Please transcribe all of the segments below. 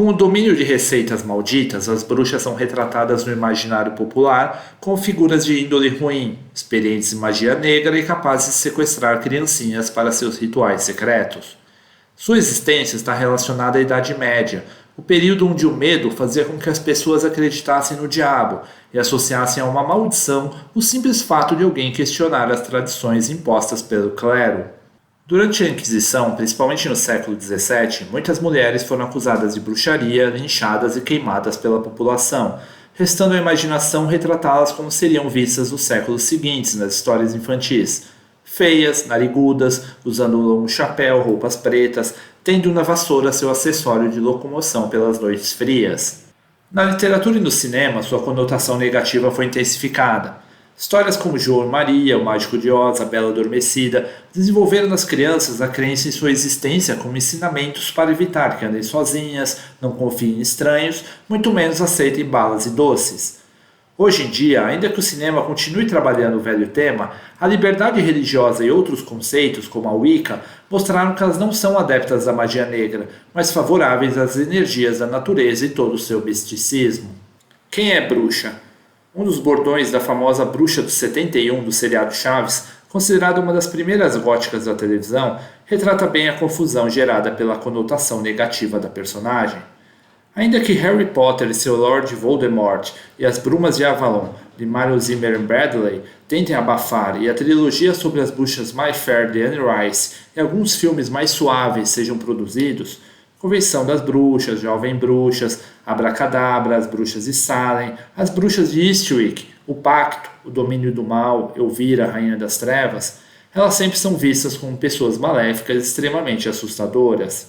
Com o domínio de receitas malditas, as bruxas são retratadas no imaginário popular como figuras de índole ruim, experientes em magia negra e capazes de sequestrar criancinhas para seus rituais secretos. Sua existência está relacionada à Idade Média, o período onde o medo fazia com que as pessoas acreditassem no diabo e associassem a uma maldição o simples fato de alguém questionar as tradições impostas pelo clero. Durante a Inquisição, principalmente no século XVII, muitas mulheres foram acusadas de bruxaria, linchadas e queimadas pela população, restando à imaginação retratá-las como seriam vistas nos séculos seguintes nas histórias infantis. Feias, narigudas, usando um longo chapéu, roupas pretas, tendo na vassoura seu acessório de locomoção pelas noites frias. Na literatura e no cinema, sua conotação negativa foi intensificada. Histórias como João e Maria, O Mágico de Oz, A Bela Adormecida, desenvolveram nas crianças a crença em sua existência como ensinamentos para evitar que andem sozinhas, não confiem em estranhos, muito menos aceitem balas e doces. Hoje em dia, ainda que o cinema continue trabalhando o velho tema, a liberdade religiosa e outros conceitos, como a Wicca, mostraram que elas não são adeptas da magia negra, mas favoráveis às energias da natureza e todo o seu misticismo. Quem é bruxa? Um dos bordões da famosa Bruxa dos 71 do seriado Chaves, considerada uma das primeiras góticas da televisão, retrata bem a confusão gerada pela conotação negativa da personagem. Ainda que Harry Potter e seu Lord Voldemort e as Brumas de Avalon, de Mario Zimmer Bradley, tentem abafar e a trilogia sobre as bruxas My Fair de Anne Rice e alguns filmes mais suaves sejam produzidos, Convenção das Bruxas, Jovem Bruxas, Abracadabra, As Bruxas de Salem, As Bruxas de Eastwick, O Pacto, O Domínio do Mal, Elvira, Rainha das Trevas, elas sempre são vistas como pessoas maléficas extremamente assustadoras.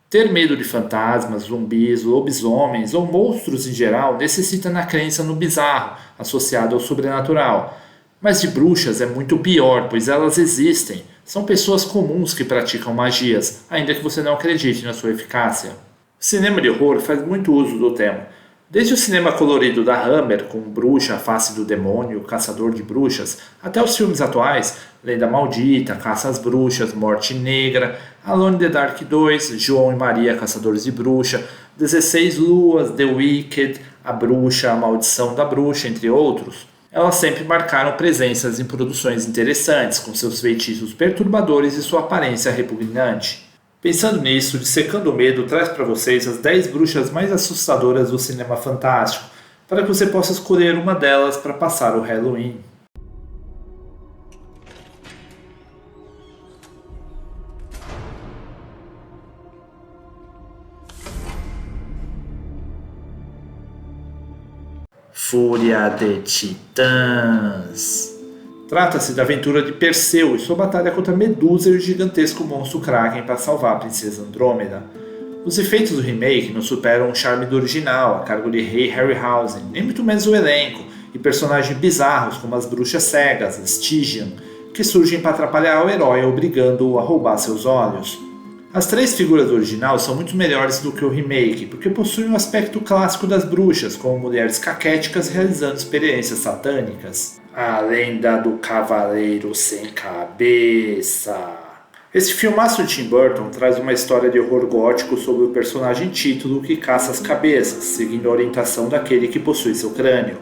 Ter medo de fantasmas, zumbis, lobisomens ou monstros em geral necessita na crença no bizarro, associado ao sobrenatural. Mas de bruxas é muito pior, pois elas existem. São pessoas comuns que praticam magias, ainda que você não acredite na sua eficácia. O cinema de horror faz muito uso do tema. Desde o cinema colorido da Hammer, com Bruxa, a Face do Demônio, Caçador de Bruxas, até os filmes atuais, Lenda Maldita, Caça às Bruxas, Morte Negra, Alone in the Dark 2, João e Maria, Caçadores de Bruxa, 16 Luas, The Wicked, A Bruxa, A Maldição da Bruxa, entre outros. Elas sempre marcaram presenças em produções interessantes, com seus feitiços perturbadores e sua aparência repugnante. Pensando nisso, Dissecando o Medo traz para vocês as 10 bruxas mais assustadoras do cinema fantástico, para que você possa escolher uma delas para passar o Halloween. Fúria de Titãs. Trata-se da aventura de Perseu e sua batalha contra Medusa e o gigantesco monstro Kraken para salvar a princesa Andrômeda. Os efeitos do remake não superam o charme do original, a cargo de Rei Harryhausen, nem muito menos o elenco, e personagens bizarros como as bruxas cegas, Stygian, que surgem para atrapalhar o herói obrigando-o a roubar seus olhos. As 3 figuras do original são muito melhores do que o remake, porque possuem o aspecto clássico das bruxas, como mulheres caquéticas realizando experiências satânicas. A lenda do Cavaleiro Sem Cabeça. Esse filmaço de Tim Burton traz uma história de horror gótico sobre o personagem título que caça as cabeças, seguindo a orientação daquele que possui seu crânio.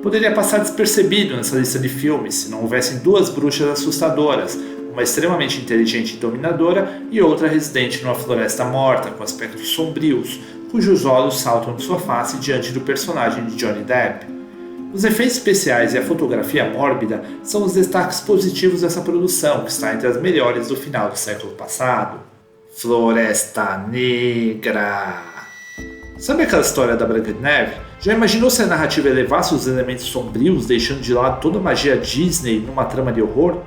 Poderia passar despercebido nessa lista de filmes se não houvessem 2 bruxas assustadoras, uma extremamente inteligente e dominadora e outra residente numa floresta morta, com aspectos sombrios, cujos olhos saltam de sua face diante do personagem de Johnny Depp. Os efeitos especiais e a fotografia mórbida são os destaques positivos dessa produção, que está entre as melhores do final do século passado. Floresta Negra. Sabe aquela história da Branca de Neve? Já imaginou se a narrativa elevasse os elementos sombrios, deixando de lado toda a magia Disney numa trama de horror?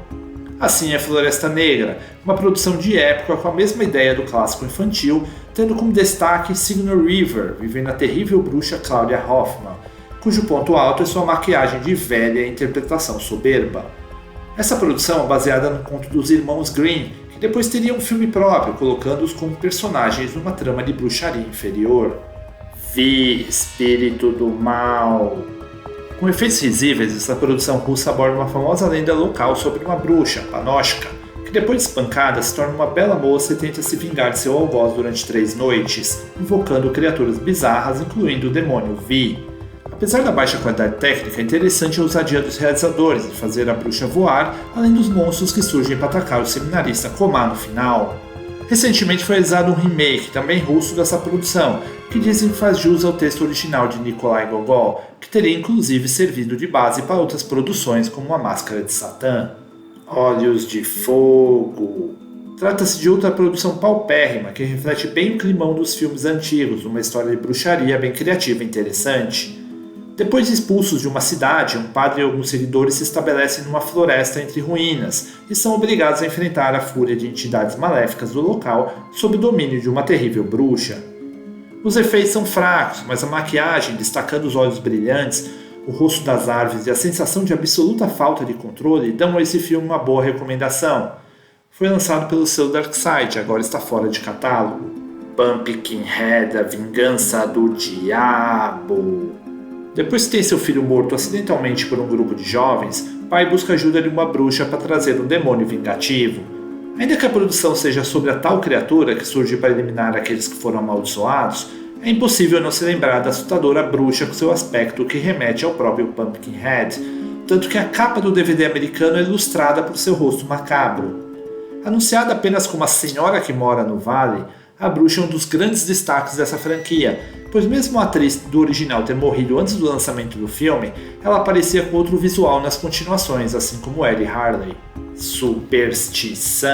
Assim é Floresta Negra, uma produção de época com a mesma ideia do clássico infantil, tendo como destaque Sigourney Weaver, vivendo a terrível bruxa Claudia Hoffman, cujo ponto alto é sua maquiagem de velha e interpretação soberba. Essa produção é baseada no conto dos irmãos Grimm, que depois teria um filme próprio, colocando-os como personagens numa trama de bruxaria inferior. Vi, Espírito do Mal. Com efeitos risíveis, essa produção russa aborda uma famosa lenda local sobre uma bruxa, Panoshka, que depois de espancada se torna uma bela moça e tenta se vingar de seu algoz durante 3 noites, invocando criaturas bizarras, incluindo o demônio Vi. Apesar da baixa qualidade técnica, é interessante a ousadia dos realizadores em fazer a bruxa voar, além dos monstros que surgem para atacar o seminarista Komá no final. Recentemente foi realizado um remake, também russo, dessa produção, que dizem que faz jus ao texto original de Nikolai Gogol, que teria inclusive servido de base para outras produções como A Máscara de Satã. Olhos de Fogo. Trata-se de outra produção paupérrima que reflete bem o climão dos filmes antigos, uma história de bruxaria bem criativa e interessante. Depois de expulsos de uma cidade, um padre e alguns seguidores se estabelecem numa floresta entre ruínas e são obrigados a enfrentar a fúria de entidades maléficas do local sob o domínio de uma terrível bruxa. Os efeitos são fracos, mas a maquiagem, destacando os olhos brilhantes, o rosto das árvores e a sensação de absoluta falta de controle dão a esse filme uma boa recomendação. Foi lançado pelo selo Darkside e agora está fora de catálogo. Pumpkinhead, a Vingança do Diabo. Depois que tem seu filho morto acidentalmente por um grupo de jovens, o pai busca ajuda de uma bruxa para trazer um demônio vingativo. Ainda que a produção seja sobre a tal criatura que surge para eliminar aqueles que foram amaldiçoados, é impossível não se lembrar da assustadora bruxa com seu aspecto que remete ao próprio Pumpkinhead, tanto que a capa do DVD americano é ilustrada por seu rosto macabro. Anunciada apenas como a Senhora que Mora no Vale, a bruxa é um dos grandes destaques dessa franquia, pois mesmo a atriz do original ter morrido antes do lançamento do filme, ela aparecia com outro visual nas continuações, assim como Ellie Harley. Superstição.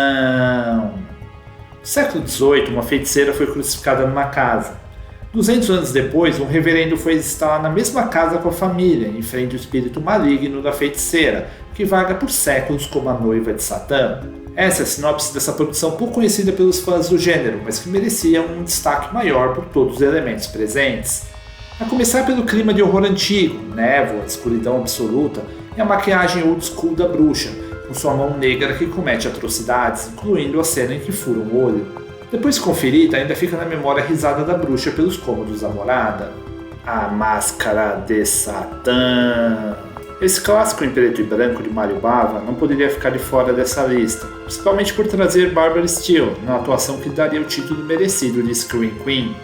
No século XVIII, uma feiticeira foi crucificada numa casa. 200 anos depois, um reverendo foi instalar na mesma casa com a família, em frente ao espírito maligno da feiticeira, que vaga por séculos como a noiva de Satã. Essa é a sinopse dessa produção pouco conhecida pelos fãs do gênero, mas que merecia um destaque maior por todos os elementos presentes. A começar pelo clima de horror antigo, névoa, escuridão absoluta e a maquiagem old school da bruxa, com sua mão negra que comete atrocidades, incluindo a cena em que fura um olho. Depois de conferida, ainda fica na memória a risada da bruxa pelos cômodos da morada. A Máscara de Satã. Esse clássico em preto e branco de Mario Bava não poderia ficar de fora dessa lista, principalmente por trazer Barbara Steele, na atuação que daria o título merecido de Scream Queen.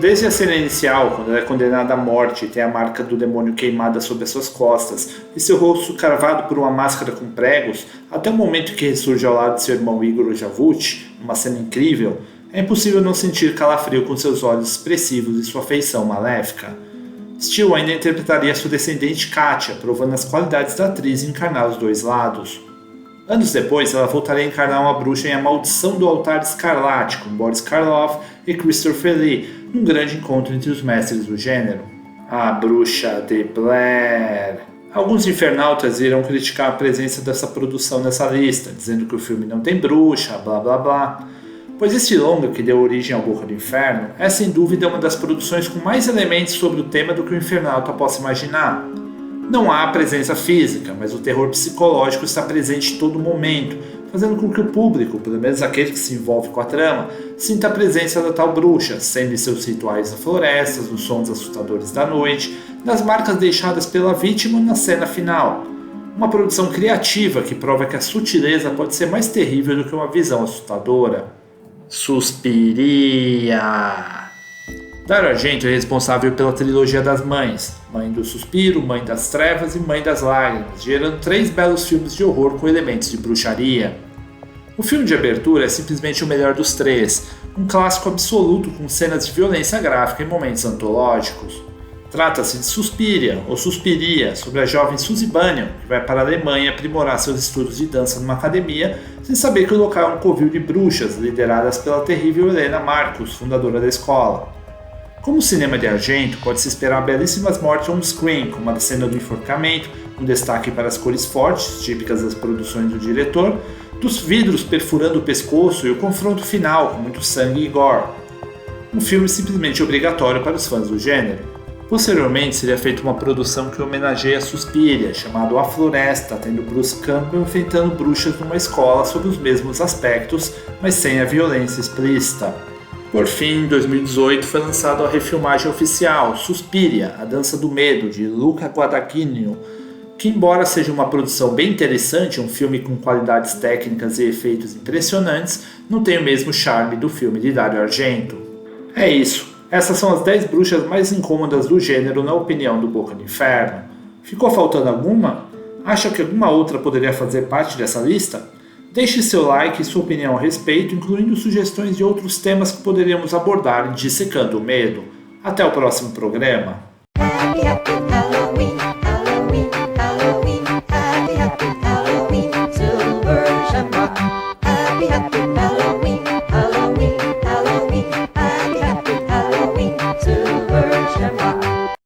Desde a cena inicial, quando ela é condenada à morte e tem a marca do demônio queimada sobre as suas costas e seu rosto cravado por uma máscara com pregos, até o momento que ressurge ao lado de seu irmão Igor Javucci, numa cena incrível, é impossível não sentir calafrio com seus olhos expressivos e sua feição maléfica. Steele ainda interpretaria sua descendente Katia, provando as qualidades da atriz em encarnar os dois lados. Anos depois, ela voltaria a encarnar uma bruxa em A Maldição do Altar Escarlate, com Boris Karloff e Christopher Lee, num grande encontro entre os mestres do gênero. A Bruxa de Blair. Alguns infernautas irão criticar a presença dessa produção nessa lista, dizendo que o filme não tem bruxa, blá blá blá. Pois este longa, que deu origem ao Boca do Inferno, é sem dúvida uma das produções com mais elementos sobre o tema do que o infernauta possa imaginar. Não há a presença física, mas o terror psicológico está presente em todo momento, fazendo com que o público, pelo menos aquele que se envolve com a trama, sinta a presença da tal bruxa, sendo em seus rituais na floresta, nos sons assustadores da noite, nas marcas deixadas pela vítima na cena final. Uma produção criativa que prova que a sutileza pode ser mais terrível do que uma visão assustadora. Suspiria. Dario Argento é responsável pela trilogia das mães, Mãe do Suspiro, Mãe das Trevas e Mãe das Lágrimas, gerando 3 belos filmes de horror com elementos de bruxaria. O filme de abertura é simplesmente o melhor dos 3, um clássico absoluto com cenas de violência gráfica e momentos antológicos. Trata-se de Suspiria, ou Suspiria, sobre a jovem Suzy Bunyan, que vai para a Alemanha aprimorar seus estudos de dança numa academia, sem saber que o local é um covil de bruxas, lideradas pela terrível Helena Marcos, fundadora da escola. Como o cinema de Argento, pode-se esperar belíssimas mortes on-screen, como a cena do enforcamento, um destaque para as cores fortes, típicas das produções do diretor, dos vidros perfurando o pescoço e o confronto final, com muito sangue e gore. Um filme simplesmente obrigatório para os fãs do gênero. Posteriormente, seria feita uma produção que homenageia Suspiria, chamado A Floresta, tendo Bruce Campbell enfrentando bruxas numa escola sob os mesmos aspectos, mas sem a violência explícita. Por fim, em 2018, foi lançada a refilmagem oficial, Suspiria, A Dança do Medo, de Luca Guadagnino, que, embora seja uma produção bem interessante, um filme com qualidades técnicas e efeitos impressionantes, não tem o mesmo charme do filme de Dario Argento. É isso, essas são as 10 bruxas mais incômodas do gênero na opinião do Boca do Inferno. Ficou faltando alguma? Acha que alguma outra poderia fazer parte dessa lista? Deixe seu like e sua opinião a respeito, incluindo sugestões de outros temas que poderíamos abordar em Dissecando o Medo. Até o próximo programa.